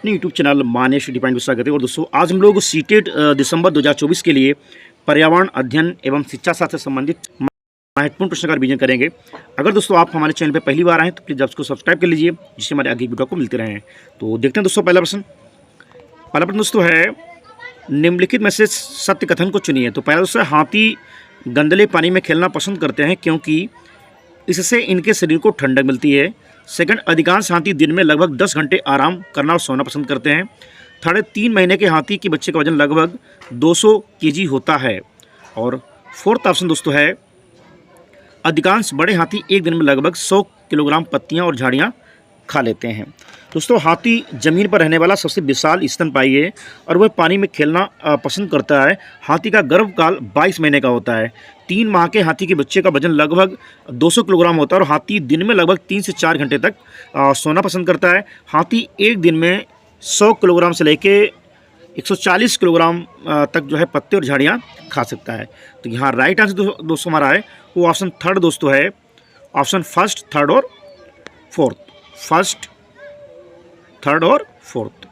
अपने YouTube channel मानेश डिपाइन को स्वागत है। और दोस्तों आज हम लोग सीटेट दिसंबर 2024 के लिए पर्यावरण अध्ययन एवं शिक्षा शास्त्र से संबंधित महत्वपूर्ण प्रश्न का रिवीजन करेंगे। अगर दोस्तों आप हमारे चैनल पर पहली बार आए तो प्लीज़ उसको सब्सक्राइब कर लीजिए, जिससे हमारे आगे वीडियो को मिलते रहें। तो देखते हैं दोस्तों पहला प्रश्न दोस्तों है, निम्नलिखित में से सत्य कथन को चुनिए। तो पहला दोस्तों, हाथी गंदले पानी में खेलना पसंद करते हैं क्योंकि इससे इनके शरीर को ठंडक मिलती है। सेकंड, अधिकांश हाथी दिन में लगभग 10 घंटे आराम करना और सोना पसंद करते हैं। थर्ड, 3 महीने के हाथी के बच्चे का वजन लगभग 200 केजी होता है। और फोर्थ ऑप्शन दोस्तों है, अधिकांश बड़े हाथी एक दिन में लगभग 100 किलोग्राम पत्तियां और झाड़ियां खा लेते हैं। दोस्तों हाथी ज़मीन पर रहने वाला सबसे विशाल स्तनपायी है और वह पानी में खेलना पसंद करता है। हाथी का गर्भकाल 22 महीने का होता है। 3 माह के हाथी के बच्चे का वजन लगभग 200 किलोग्राम होता है और हाथी दिन में लगभग 3 से 4 घंटे तक सोना पसंद करता है। हाथी एक दिन में 100 किलोग्राम से लेके 140 किलोग्राम तक जो है पत्ते और झाड़ियाँ खा सकता है। तो यहाँ राइट आंसर दोस्तों हमारा है वो ऑप्शन थर्ड दोस्तों है, ऑप्शन फर्स्ट, थर्ड और फोर्थ। फर्स्ट, थर्ड और फोर्थ।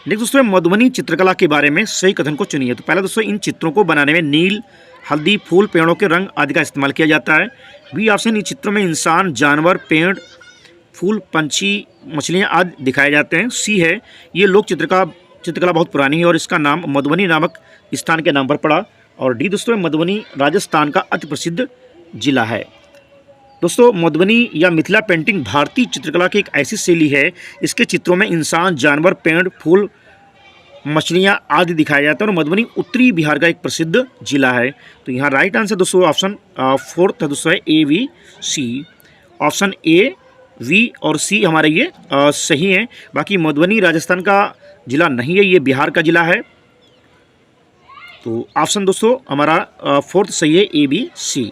नेक्स्ट दोस्तों, मधुबनी चित्रकला के बारे में सही कथन को चुनिए। तो पहला दोस्तों, इन चित्रों को बनाने में नील, हल्दी, फूल, पेड़ों के रंग आदि का इस्तेमाल किया जाता है। बी ऑप्शन, इन चित्रों में इंसान, जानवर, पेड़, फूल, पंछी, मछलियां आदि दिखाए जाते हैं। सी है, ये लोक चित्रकला बहुत पुरानी है और इसका नाम मधुबनी नामक स्थान के नाम पर पड़ा। और डी दोस्तों, मधुबनी राजस्थान का अति प्रसिद्ध जिला है। दोस्तों मधुबनी या मिथिला पेंटिंग भारतीय चित्रकला की एक ऐसी शैली है, इसके चित्रों में इंसान, जानवर, पेड़, फूल, मछलियाँ आदि दिखाया जाता है और मधुबनी उत्तरी बिहार का एक प्रसिद्ध जिला है। तो यहाँ राइट आंसर दोस्तों ऑप्शन फोर्थ है दोस्तों है, A, B, C. Option A, B और सी हमारे ये सही हैं। बाकी मधुबनी राजस्थान का जिला नहीं है, ये बिहार का जिला है। तो ऑप्शन दोस्तों हमारा फोर्थ सही है, ए, बी, सी।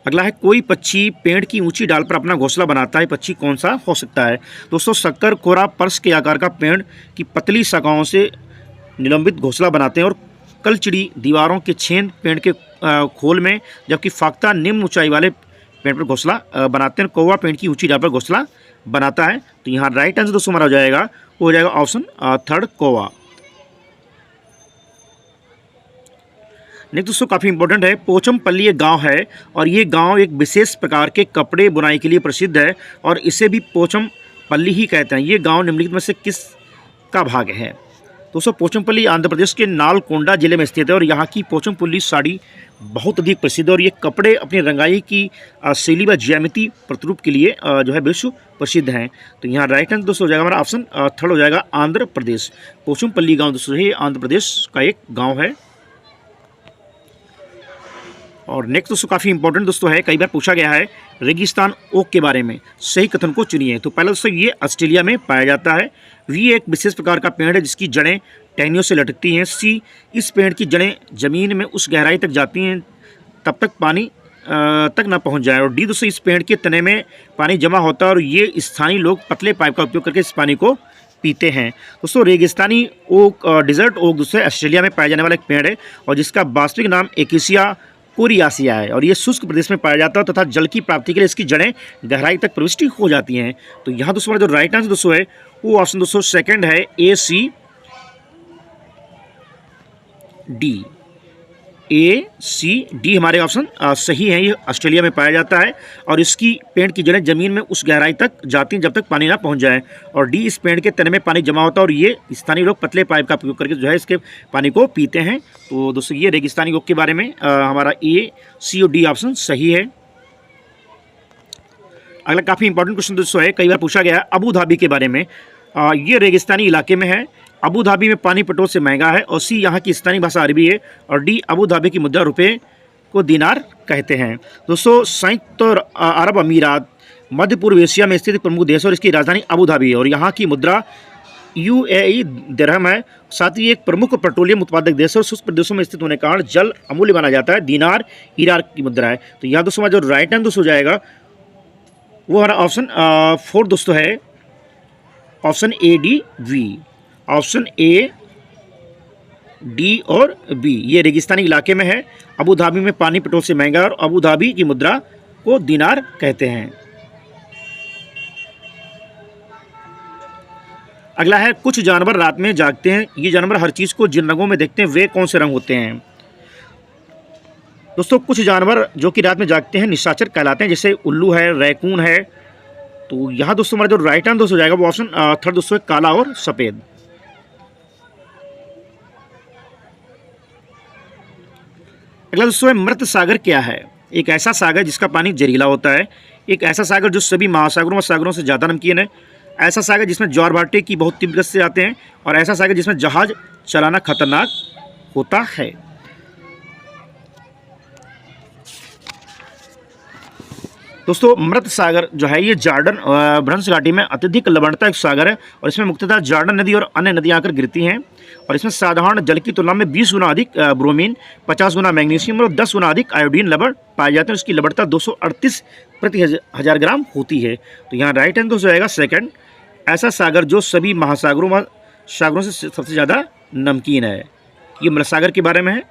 अगला है, कोई पक्षी पेड़ की ऊंची डाल पर अपना घोंसला बनाता है, पक्षी कौन सा हो सकता है। दोस्तों शक्कर खोरा पर्स के आकार का पेड़ की पतली शाखाओं से निलंबित घोंसला बनाते हैं और कलचिड़ी दीवारों के छेद पेड़ के खोल में, जबकि फाख्ता निम्न ऊंचाई वाले पेड़ पर घोंसला बनाते हैं। कौवा पेड़ की ऊंची डाल पर घोंसला बनाता है। तो यहाँ राइट आंसर दोस्तों हमारा हो जाएगा, वो हो जाएगा ऑप्शन थर्ड, कौवा। नेक्स्ट दोस्तों काफ़ी इंपॉर्टेंट है, पोचमपल्ली एक गांव है और ये गांव एक विशेष प्रकार के कपड़े बुनाई के लिए प्रसिद्ध है और इसे भी पोचमपल्ली ही कहते हैं। ये गांव निम्नलिखित में से किस का भाग है। दोस्तों पोचमपल्ली आंध्र प्रदेश के नालकोंडा जिले में स्थित है और यहाँ की पोचमपल्ली साड़ी बहुत अधिक प्रसिद्ध है और ये कपड़े अपनी रंगाई की शैली व ज्यामिति प्रतिरूप के लिए जो है विश्व प्रसिद्ध हैं। तो यहाँ राइट आंसर दोस्तों हो जाएगा हमारा ऑप्शन थर्ड हो जाएगा, आंध्र प्रदेश। पोचमपल्ली गाँव दोस्तों ये आंध्र प्रदेश का एक गाँव है। और नेक्स्ट दोस्तों काफ़ी इंपॉर्टेंट दोस्तों है, कई बार पूछा गया है, रेगिस्तान ओक के बारे में सही कथन को चुनिए। तो पहला दोस्तों ये ऑस्ट्रेलिया में पाया जाता है। वी एक विशेष प्रकार का पेड़ है जिसकी जड़ें टहनियों से लटकती हैं। सी, इस पेड़ की जड़ें जमीन में उस गहराई तक जाती हैं तब तक पानी तक न पहुंच जाए। और डी दोस्तों, इस पेड़ के तने में पानी जमा होता है और ये स्थानीय लोग पतले पाइप का उपयोग करके इस पानी को पीते हैं। दोस्तों रेगिस्तानी ओक, डिजर्ट ओक दोस्तों ऑस्ट्रेलिया में पाया जाने वाला एक पेड़ है और जिसका वास्तविक नाम एकेसिया कोरियासिया है और ये शुष्क प्रदेश में पाया जाता है तथा जल की प्राप्ति के लिए इसकी जड़ें गहराई तक प्रविष्ट हो जाती हैं। तो यहाँ दोस्तों जो राइट आंसर दोस्तों है वो ऑप्शन दोस्तों सेकंड है, ए, सी, डी। ए, सी, डी हमारे ऑप्शन सही है। ये ऑस्ट्रेलिया में पाया जाता है और इसकी पेड़ की जड़ें जमीन में उस गहराई तक जाती हैं जब तक पानी ना पहुंच जाए। और डी, इस पेड़ के तने में पानी जमा होता है और ये स्थानीय लोग पतले पाइप का उपयोग करके जो है इसके पानी को पीते हैं। तो दोस्तों ये रेगिस्तानी ओक के बारे में हमारा ए, सी और डी ऑप्शन सही है। अगला काफ़ी इंपॉर्टेंट क्वेश्चन दोस्तों है, कई बार पूछा गया है अबू धाबी के बारे में। ये रेगिस्तानी इलाके में है। अबू धाबी में पानी पेट्रोल से महंगा है। और सी, यहाँ की स्थानीय भाषा अरबी है। और डी, अबू धाबी की मुद्रा रुपये को दिनार कहते हैं। दोस्तों संयुक्त अरब अमीरात मध्य पूर्व एशिया में स्थित प्रमुख देश और इसकी राजधानी अबू धाबी है और यहाँ की मुद्रा UAE दिरहम है। साथ ही एक प्रमुख पेट्रोलियम उत्पादक देश और शुष्क प्रदेशों में स्थित होने के कारण जल अमूल्य माना जाता है। दिनार ईरान की मुद्रा है। तो यहाँ दोस्तों जो राइट आंसर दोस्तों हो जाएगा वो हमारा ऑप्शन फोर्थ दोस्तों है, option A, D, V. Option A, D और बी ये रेगिस्तानी इलाके में है। अबू धाबी में पानी पेट्रोल से महंगा है और अबू धाबी की मुद्रा को दीनार कहते हैं। अगला है कुछ जानवर रात में जागते हैं। ये जानवर हर चीज़ को जिन रंगों में देखते हैं वे कौन से रंग होते हैं? दोस्तों कुछ जानवर जो कि रात में जागते हैं निशाचर कहलाते हैं, जैसे उल्लू है, रैकून है। तो यहाँ दोस्तों हमारा जो राइट आंसर दोस्तों हो जाएगा वो ऑप्शन थर्ड दोस्तों है, काला और सफ़ेद। अगला दोस्तों है मृत सागर क्या है? एक ऐसा सागर जिसका पानी जहरीला होता है, एक ऐसा सागर जो सभी महासागरों व सागरों से ज़्यादा नमकीन है, ऐसा सागर जिसमें ज्वार भाटे की बहुत तीव्र गति से आते हैं, और ऐसा सागर जिसमें जहाज चलाना खतरनाक होता है। दोस्तों मृत सागर जो है ये जॉर्डन भ्रंश घाटी में अत्यधिक लवणता एक सागर है, और इसमें मुख्यतः जॉर्डन नदी और अन्य नदियां आकर गिरती हैं, और इसमें साधारण जल की तुलना में 20 गुना अधिक ब्रोमीन, 50 गुना मैग्नीशियम और 10 गुना अधिक आयोडीन लवण पाए जाते हैं। उसकी लवणता 238 प्रति हजार ग्राम होती है। तो यहाँ राइट आंसर हो जाएगा सेकंड, ऐसा सागर जो सभी महासागरों सागरों से सबसे ज़्यादा नमकीन है। ये मृत सागर के बारे में है।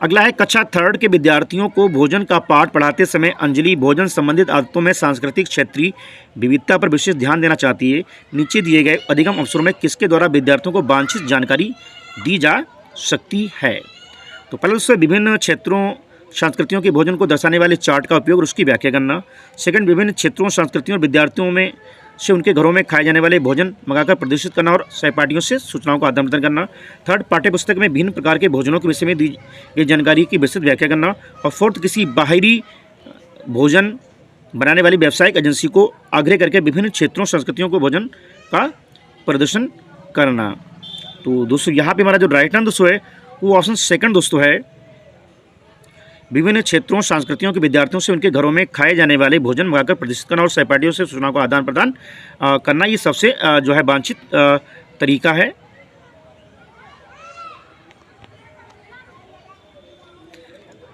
अगला है कक्षा थर्ड के विद्यार्थियों को भोजन का पाठ पढ़ाते समय अंजलि भोजन संबंधित आदतों में सांस्कृतिक क्षेत्रीय विविधता पर विशेष ध्यान देना चाहती है। नीचे दिए गए अधिगम अवसरों में किसके द्वारा विद्यार्थियों को वांछित जानकारी दी जा सकती है? तो पहले उससे विभिन्न क्षेत्रों संस्कृतियों के भोजन को दर्शाने वाले चार्ट का उपयोग और उसकी व्याख्या करना। सेकंड, विभिन्न क्षेत्रों संस्कृतियों और विद्यार्थियों में से उनके घरों में खाए जाने वाले भोजन मंगाकर प्रदर्शित करना और सहपाठियों से सूचनाओं का आदान प्रदान करना। थर्ड, पाठ्यपुस्तक में विभिन्न प्रकार के भोजनों के विषय में दी गई जानकारी की विस्तृत व्याख्या करना। और फोर्थ, किसी बाहरी भोजन बनाने वाली व्यावसायिक एजेंसी को आग्रह करके विभिन्न क्षेत्रों संस्कृतियों को भोजन का प्रदर्शन करना। तो दोस्तों यहाँ पे हमारा जो राइट आंसर दोस्तों है वो ऑप्शन सेकंड दोस्तों है, विभिन्न क्षेत्रों संस्कृतियों के विद्यार्थियों से उनके घरों में खाए जाने वाले भोजन मंगाकर प्रदर्शित करना और सहपाठियों से सूचनाओं का आदान प्रदान करना। ये सबसे जो है वांछित तरीका है।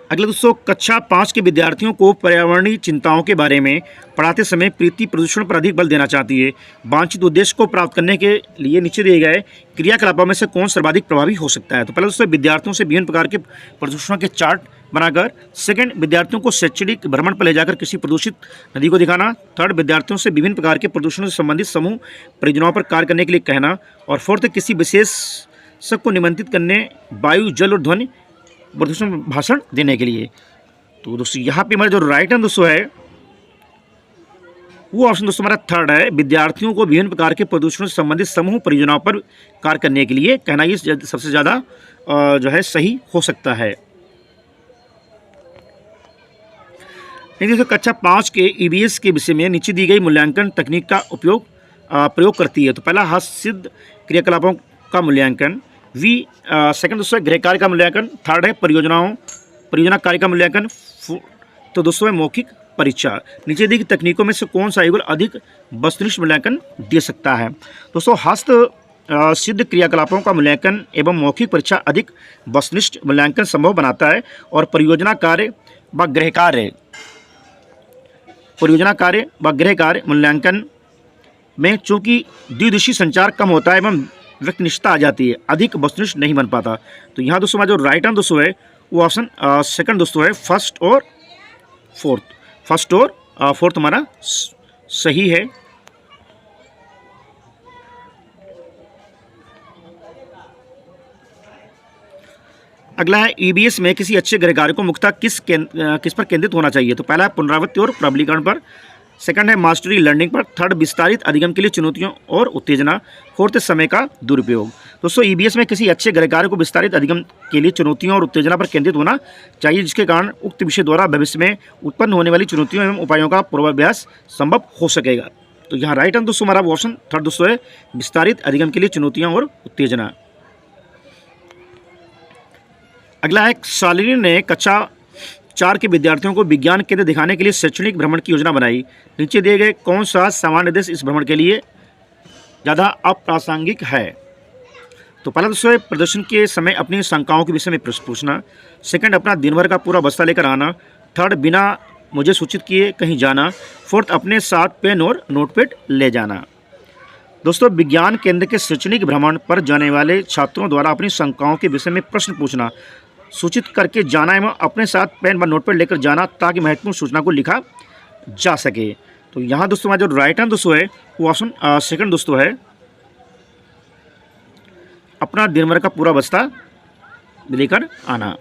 अगले दोस्तों कक्षा 5 के विद्यार्थियों को पर्यावरणीय चिंताओं के बारे में पढ़ाते समय प्रीति प्रदूषण पर अधिक बल देना चाहती है। वांछित उद्देश्य को प्राप्त करने के लिए नीचे दिए गए क्रियाकलापों में से कौन सर्वाधिक प्रभावी हो सकता है? तो पहले दोस्तों विद्यार्थियों से विभिन्न प्रकार के प्रदूषणों के चार्ट बनाकर। सेकंड, विद्यार्थियों को शैक्षणिक भ्रमण पर ले जाकर किसी प्रदूषित नदी को दिखाना। थर्ड, विद्यार्थियों से विभिन्न प्रकार के प्रदूषणों से संबंधित समूह परियोजनाओं पर कार्य करने के लिए कहना। और फोर्थ, किसी विशेषज्ञ को निमंत्रित करने वायु, जल और ध्वनि प्रदूषण भाषण देने के लिए। तो दोस्तों यहाँ पे हमारा जो राइट आंसर दोस्तों है वो ऑप्शन दोस्तों हमारा थर्ड है, विद्यार्थियों को विभिन्न प्रकार के प्रदूषणों से संबंधित समूह परियोजनाओं पर कार्य करने के लिए कहना। ये सबसे ज़्यादा जो है सही हो सकता है। देखिए कक्षा 5 के EVS के विषय में नीचे दी गई मूल्यांकन तकनीक का प्रयोग करती है। तो पहला, हस्तसिद्ध क्रियाकलापों का मूल्यांकन। सेकंड दोस्तों गृह कार्य का मूल्यांकन। थर्ड है परियोजना कार्य का मूल्यांकन। तो दोस्तों है मौखिक परीक्षा। नीचे दी गई तकनीकों में से कौन सा युगल अधिक वस्तुनिष्ठ मूल्यांकन दे सकता है? दोस्तों हस्त सिद्ध क्रियाकलापों का मूल्यांकन एवं मौखिक परीक्षा अधिक वस्तुनिष्ठ मूल्यांकन संभव बनाता है। और परियोजना कार्य व गृह कार्य मूल्यांकन में चूंकि द्विदिशीय संचार कम होता है एवं व्यक्तिनिष्ठता आ जाती है, अधिक वस्तुनिष्ठ नहीं बन पाता। तो यहाँ दोस्तों हमारा जो राइट आंसर दोस्तों है वो ऑप्शन सेकंड दोस्तों है, फर्स्ट और फोर्थ हमारा सही है। अगला है EBS में किसी अच्छे गृह कार्य को मुख्यतः किस पर केंद्रित होना चाहिए? तो पहला है पुनरावृत्ति और प्रबलीकरण पर। सेकंड है मास्टरी लर्निंग पर। थर्ड, विस्तारित अधिगम के लिए चुनौतियों और उत्तेजना। फोर्थ, समय का दुरुपयोग। दोस्तों EBS में किसी अच्छे गृह कार्य को विस्तारित अधिगम के लिए चुनौतियों और उत्तेजना पर केंद्रित होना चाहिए, जिसके कारण उक्त विषय द्वारा भविष्य में उत्पन्न होने वाली चुनौतियों एवं उपायों का पूर्वाभ्यास संभव हो सकेगा। तो यहाँ राइट आंसर दोस्तों हमारा ऑप्शन थर्ड दोस्तों है, विस्तारित अधिगम के लिए चुनौतियाँ और उत्तेजना। अगला है शालिनी ने कक्षा 4 के विद्यार्थियों को विज्ञान केंद्र दिखाने के लिए शैक्षणिक भ्रमण की योजना बनाई। नीचे दिए गए कौन सा सामान्य देश इस भ्रमण के लिए ज़्यादा अप्रासंगिक है? तो पहला दोस्तों है प्रदर्शन के समय अपनी शंकाओं के विषय में प्रश्न पूछना। सेकंड, अपना दिन भर का पूरा बस्ता लेकर आना। थर्ड, बिना मुझे सूचित किए कहीं जाना। फोर्थ, अपने साथ पेन और नोटपैड ले जाना। दोस्तों विज्ञान केंद्र के शैक्षणिक भ्रमण पर जाने वाले छात्रों द्वारा अपनी शंकाओं के विषय में प्रश्न पूछना, सूचित करके जाना एवं अपने साथ पेन व नोटपैड लेकर जाना ताकि महत्वपूर्ण सूचना को लिखा जा सके। तो यहाँ दोस्तों हमारा जो राइट आंसर दोस्तों है वो ऑप्शन सेकंड दोस्तों है, अपना दिन भर का पूरा बस्ता लेकर आना।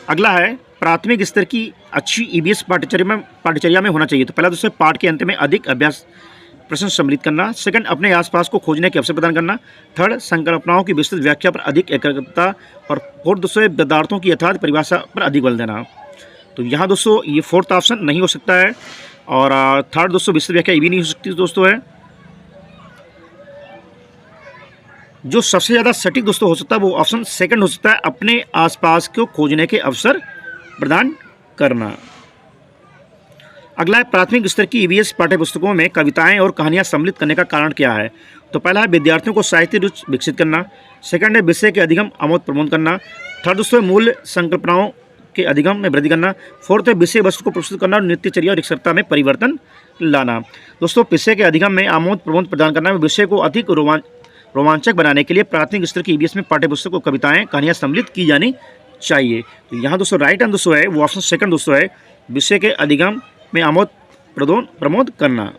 अगला है प्राथमिक स्तर की अच्छी ईवीएस पाठ्यचर्या में होना चाहिए। तो पहला दोस्तों पाठ के अंत में अधिक अभ्यास प्रश्न सम्मिलित करना। सेकंड, अपने आसपास को खोजने के अवसर प्रदान करना। थर्ड, संकल्पनाओं की विस्तृत व्याख्या पर अधिक एकाग्रता। और फोर्थ दोस्तों पदार्थों की यथार्थ परिभाषा पर अधिक बल देना। तो यहाँ दोस्तों ये फोर्थ ऑप्शन नहीं हो सकता है, और थर्ड दोस्तों विस्तृत व्याख्या ये भी नहीं हो सकती दोस्तों है। जो सबसे ज़्यादा सटीक दोस्तों हो सकता है वो ऑप्शन सेकंड हो सकता है, अपने आसपास को खोजने के अवसर प्रदान करना। अगला है प्राथमिक स्तर की ईवीएस पाठ्यपुस्तकों में कविताएं और कहानियां सम्मिलित करने का कारण क्या है। तो पहला है विद्यार्थियों को साहित्य रुचि विकसित करना। सेकंड है विषय के अधिगम आमोद प्रमोद करना। थर्ड दोस्तों मूल संकल्पनाओं के अधिगम में वृद्धि करना। फोर्थ है विषय वस्तु को प्रस्तुत करना और नित्यचर्या और रिक्सरता में परिवर्तन लाना। दोस्तों विषय के अधिगम में आमोद प्रमोद प्रदान करना, विषय को अधिक रोमांचक बनाने के लिए प्राथमिक स्तर की ईवीएस में पाठ्यपुस्तक को कविताएं कहानियां सम्मिलित की जानी चाहिए। तो यहाँ दोस्तों राइट आंसर दोस्तों है वो ऑप्शन सेकंड दोस्तों है, विषय के अधिगम में आमोद प्रमोद करना।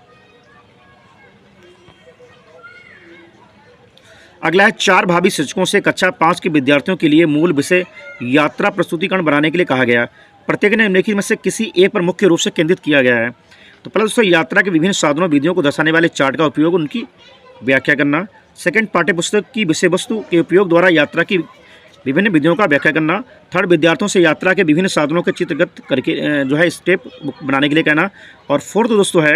अगला है 4 भावी शिक्षकों से कक्षा 5 के विद्यार्थियों के लिए मूल विषय यात्रा प्रस्तुतिकरण बनाने के लिए कहा गया। प्रत्येक ने निम्नलिखित में से किसी एक पर मुख्य रूप से केंद्रित किया गया है। तो पहले दोस्तों यात्रा के विभिन्न साधनों विधियों को दर्शाने वाले चार्ट का उपयोग, उनकी व्याख्या करना। सेकंड, पाठ्यपुस्तक की विषय वस्तु के उपयोग द्वारा यात्रा की विभिन्न विधियों का व्याख्या करना। थर्ड, विद्यार्थियों से यात्रा के विभिन्न साधनों के चित्रगत करके जो है स्टेप बनाने के लिए कहना। और फोर्थ दोस्तों है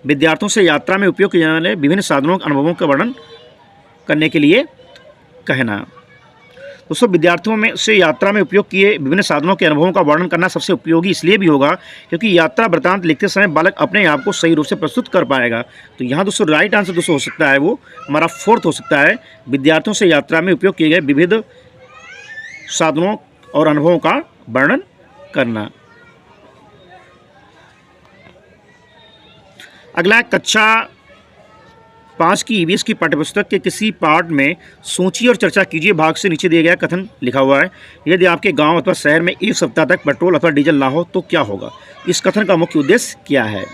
विद्यार्थियों से यात्रा में उपयोग किए जाने वाले विभिन्न साधनों के अनुभवों का वर्णन करने के लिए कहना। दोस्तों विद्यार्थियों में से यात्रा में उपयोग किए विभिन्न साधनों के अनुभवों का वर्णन करना सबसे उपयोगी इसलिए भी होगा क्योंकि यात्रा वृत्तांत लिखते समय बालक अपने आप को सही रूप से प्रस्तुत कर पाएगा। तो यहाँ दोस्तों राइट आंसर दोस्तों हो सकता है वो हमारा फोर्थ हो सकता है, विद्यार्थियों से यात्रा में उपयोग किए गए विविध साधनों और अनुभवों का वर्णन करना। अगला कक्षा 5 की ईवीएस की पाठ्यपुस्तक के किसी पाठ में सोचिए और चर्चा कीजिए भाग से नीचे दिया गया कथन लिखा हुआ है। यदि आपके गांव अथवा शहर में एक सप्ताह तक पेट्रोल अथवा डीजल ना हो तो क्या होगा। इस कथन का मुख्य उद्देश्य क्या है।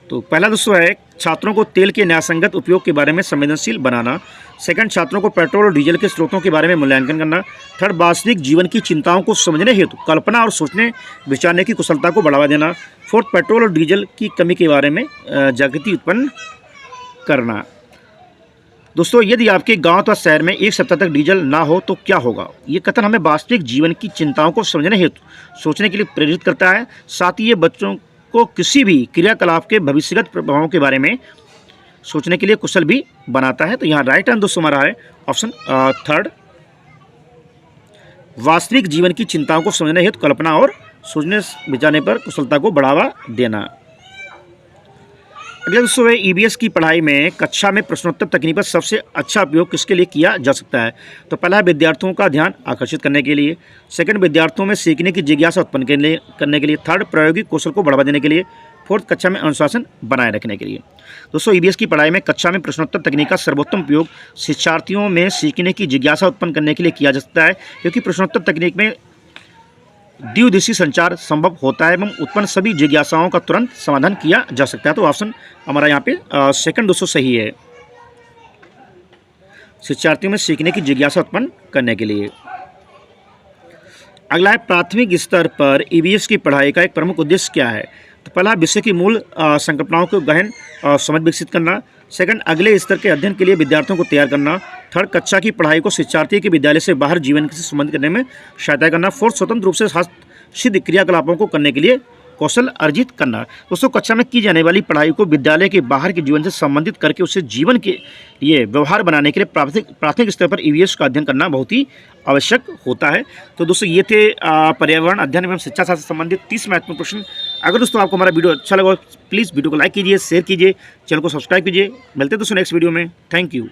तो पहला दोस्तों है छात्रों को तेल के न्यायसंगत उपयोग के बारे में संवेदनशील बनाना। सेकंड, छात्रों को पेट्रोल और डीजल के स्रोतों के बारे में मूल्यांकन करना। थर्ड, वास्तविक जीवन की चिंताओं को समझने हेतु कल्पना और सोचने विचारने की कुशलता को बढ़ावा देना। फोर्थ, पेट्रोल और डीजल की कमी के बारे में जागृति उत्पन्न करना। दोस्तों यदि आपके गांव अथवा शहर में एक सप्ताह तक डीजल ना हो तो क्या होगा, ये कथन हमें वास्तविक जीवन की चिंताओं को समझने हेतु सोचने के लिए प्रेरित करता है। साथ ही ये बच्चों को किसी भी क्रियाकलाप के भविष्यगत प्रभावों के बारे में सोचने के लिए कुशल भी बनाता है। तो यहाँ राइट आंसर दोस्तों हमारा है ऑप्शन थर्ड, वास्तविक जीवन की चिंताओं को समझने हेतु कल्पना और सोचने विचारने पर कुशलता को बढ़ावा देना। अगले दोस्तों है ईवीएस की पढ़ाई में कक्षा में प्रश्नोत्तर तकनीक का सबसे अच्छा उपयोग किसके लिए किया जा सकता है। तो पहला है विद्यार्थियों का ध्यान आकर्षित करने के लिए। सेकंड, विद्यार्थियों में सीखने की जिज्ञासा उत्पन्न करने के लिए। थर्ड, प्रायोगिक कौशल को बढ़ावा देने के लिए। फोर्थ, कक्षा में अनुशासन बनाए रखने के लिए। दोस्तों ईवीएस की पढ़ाई में कक्षा में प्रश्नोत्तर तकनीक का सर्वोत्तम उपयोग शिक्षार्थियों में सीखने की जिज्ञासा उत्पन्न करने के लिए किया जा सकता है क्योंकि प्रश्नोत्तर तकनीक में द्विदिशीय संचार संभव होता है एवं उत्पन्न सभी जिज्ञासाओं का तुरंत समाधान किया जा सकता है। तो ऑप्शन हमारा यहाँ पे सेकंड दोस्तों सही है, शिक्षार्थियों में सीखने की जिज्ञासा उत्पन्न करने के लिए। अगला है प्राथमिक स्तर पर ईवीएस की पढ़ाई का एक प्रमुख उद्देश्य क्या है। तो पहला विषय की मूल संकल्पनाओं को गहन समझ विकसित करना। सेकंड, अगले स्तर के अध्ययन के लिए विद्यार्थियों को तैयार करना। थर्ड, कक्षा की पढ़ाई को शिक्षार्थी के विद्यालय से बाहर जीवन से संबंधित करने में सहायता करना। फोर्थ, स्वतंत्र रूप से सिद्ध क्रियाकलापों को करने के लिए कौशल अर्जित करना। दोस्तों कक्षा में की जाने वाली पढ़ाई को विद्यालय के बाहर के जीवन से संबंधित करके उसे जीवन के लिए व्यवहार बनाने के लिए प्राथमिक स्तर पर ईवीएस का अध्ययन करना बहुत ही आवश्यक होता है। तो दोस्तों ये थे पर्यावरण अध्ययन एवं शिक्षा शास्त्र से संबंधित 30 महत्वपूर्ण प्रश्न। अगर दोस्तों आपको हमारा वीडियो अच्छा लगा प्लीज़ वीडियो को लाइक कीजिए, शेयर कीजिए, चैनल को सब्सक्राइब कीजिए। मिलते हैं दोस्तों नेक्स्ट वीडियो में। Thank you.